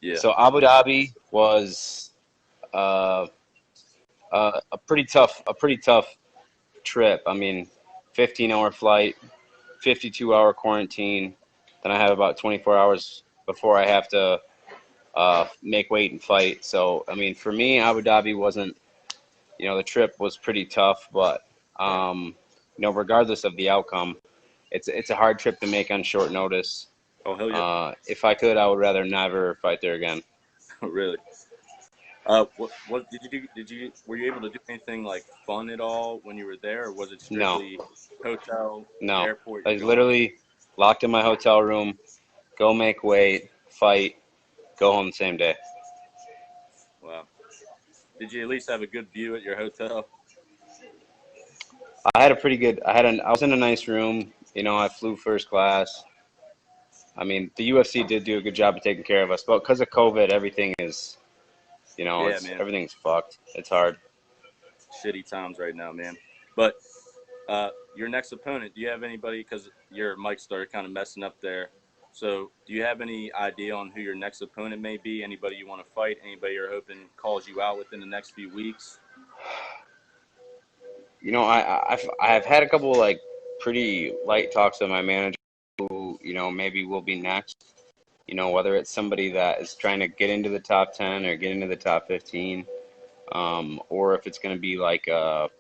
Yeah. So Abu Dhabi was uh, a pretty tough trip. I mean, 15-hour flight, 52-hour quarantine. Then I have about 24 hours before I have to make weight and fight. So I mean, for me, Abu Dhabi wasn't. The trip was pretty tough, but regardless of the outcome, it's a hard trip to make on short notice. Oh, hell yeah. If I could, I would rather never fight there again. Really? What did you do? Were you able to do anything like fun at all when you were there, or was it No, strictly hotel, no. airport, I you're was gone? literally locked in my hotel room, go make weight, fight, go home the same day. Wow. Did you at least have a good view at your hotel? I had a pretty good. I was in a nice room. I flew first class. I mean, the UFC did do a good job of taking care of us, but because of COVID, everything is, Yeah, man. everything's fucked. It's hard. Shitty times right now, man. But your next opponent, do you have anybody? Because your mic started kind of messing up there. So, do you have any idea on who your next opponent may be? Anybody you want to fight? Anybody you're hoping calls you out within the next few weeks? I've had a couple like pretty light talks with my manager who, maybe will be next. Whether it's somebody that is trying to get into the top 10 or get into the top 15, or if it's going to be like a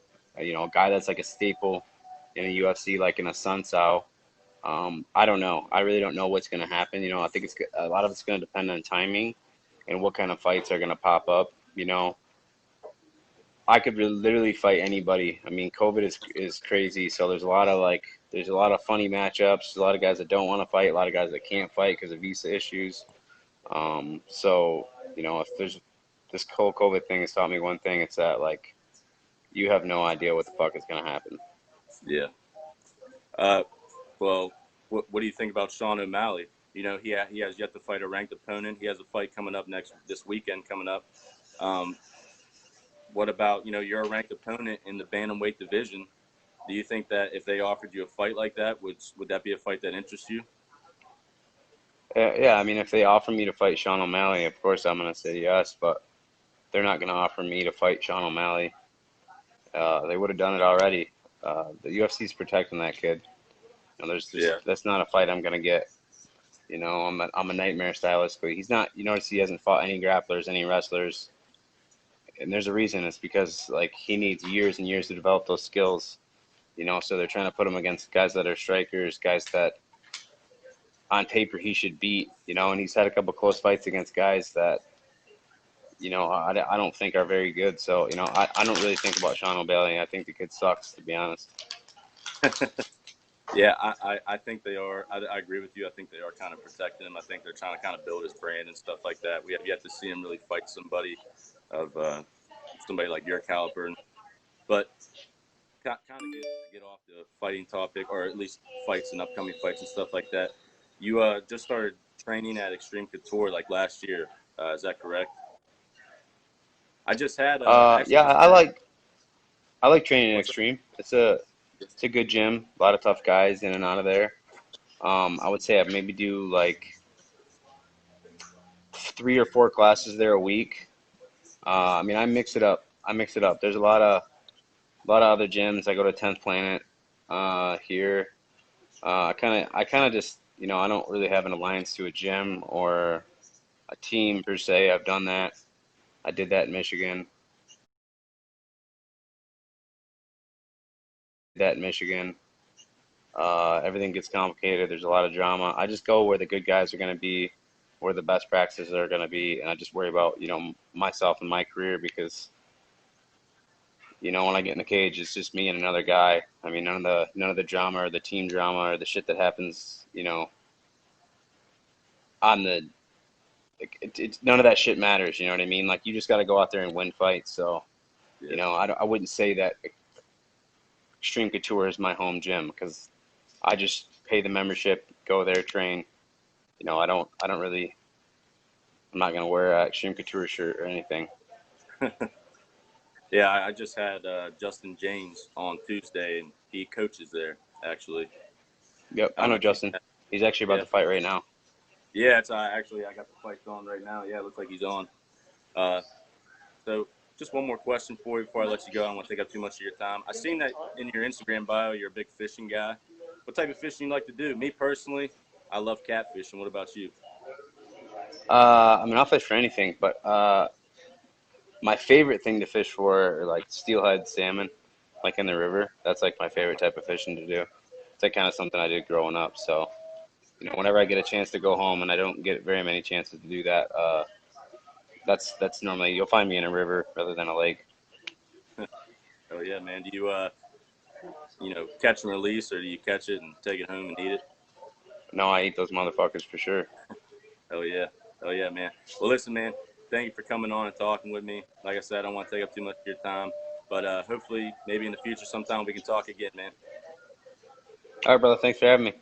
guy that's like a staple in the UFC, like in a Sun Sao. I don't know. I really don't know what's going to happen. I think a lot of it's going to depend on timing and what kind of fights are going to pop up. I could literally fight anybody. I mean, COVID is crazy, so there's a lot of funny matchups. There's a lot of guys that don't want to fight, a lot of guys that can't fight because of visa issues. So if there's this whole COVID thing has taught me one thing, it's that like you have no idea what the fuck is gonna happen. Yeah. Well, what do you think about Sean O Malley? He has yet to fight a ranked opponent. He has a fight coming up this weekend coming up. What about you're a ranked opponent in the bantamweight division? Do you think that if they offered you a fight like that, would that be a fight that interests you? Yeah, I mean, if they offer me to fight Sean O'Malley, of course I'm gonna say yes, but they're not gonna offer me to fight Sean O'Malley. They would have done it already. The UFC's protecting that kid. Yeah. That's not a fight I'm gonna get. I'm a nightmare stylistically. He's not. You notice he hasn't fought any grapplers, any wrestlers, and there's a reason. It's because like he needs years and years to develop those skills. So they're trying to put him against guys that are strikers, guys that on paper he should beat. And he's had a couple close fights against guys that I don't think are very good. So I don't really think about Sean O'Malley. I think the kid sucks, to be honest. Yeah, I think they are. I agree with you. I think they are kind of protecting him. I think they're trying to kind of build his brand and stuff like that. We have yet to see him really fight somebody like your caliber. But kind of get off the fighting topic, or at least fights and upcoming fights and stuff like that. You just started training at Extreme Couture like last year. Is that correct? I just had Yeah, I like training at what's Extreme. It's a good gym. A lot of tough guys in and out of there. I would say I maybe do like 3 or 4 classes there a week. I mean, I mix it up. There's a lot of other gyms. I go to 10th Planet here. I kind of just I don't really have an alliance to a gym or a team per se. I've done that. I did that in Michigan. Everything gets complicated. There's a lot of drama. I just go where the good guys are going to be, where the best practices are going to be, and I just worry about myself and my career because when I get in the cage, it's just me and another guy. I mean, none of the drama or the team drama or the shit that happens on the it's none of that shit matters. You know what I mean? Like you just got to go out there and win fights. So yeah. I wouldn't say that Extreme Couture is my home gym because I just pay the membership, go there, train. I don't really. I'm not gonna wear an Extreme Couture shirt or anything. Yeah, I just had Justin James on Tuesday, and he coaches there actually. Yep, I I don't know know if you. Justin. He's actually about Yeah, to fight right now. Yeah, it's actually I got the fight on right now. Yeah, it looks like he's on. Uh, so just one more question for you before I let you go. I don't want to take up too much of your time. I seen that in your Instagram bio, you're a big fishing guy. What type of fishing you like to do? Me personally, I love catfishing. What about you? I mean, I'll fish for anything, but my favorite thing to fish for are like steelhead salmon, like in the river. That's like my favorite type of fishing to do. It's like kind of something I did growing up. So, whenever I get a chance to go home, and I don't get very many chances to do that, that's normally you'll find me in a river rather than a lake. Oh yeah, man. Do you catch and release, or do you catch it and take it home and eat it? No, I eat those motherfuckers for sure. Oh yeah, oh yeah, man. Well, listen, man. Thank you for coming on and talking with me. Like I said, I don't want to take up too much of your time, but hopefully, maybe in the future, sometime we can talk again, man. All right, brother. Thanks for having me.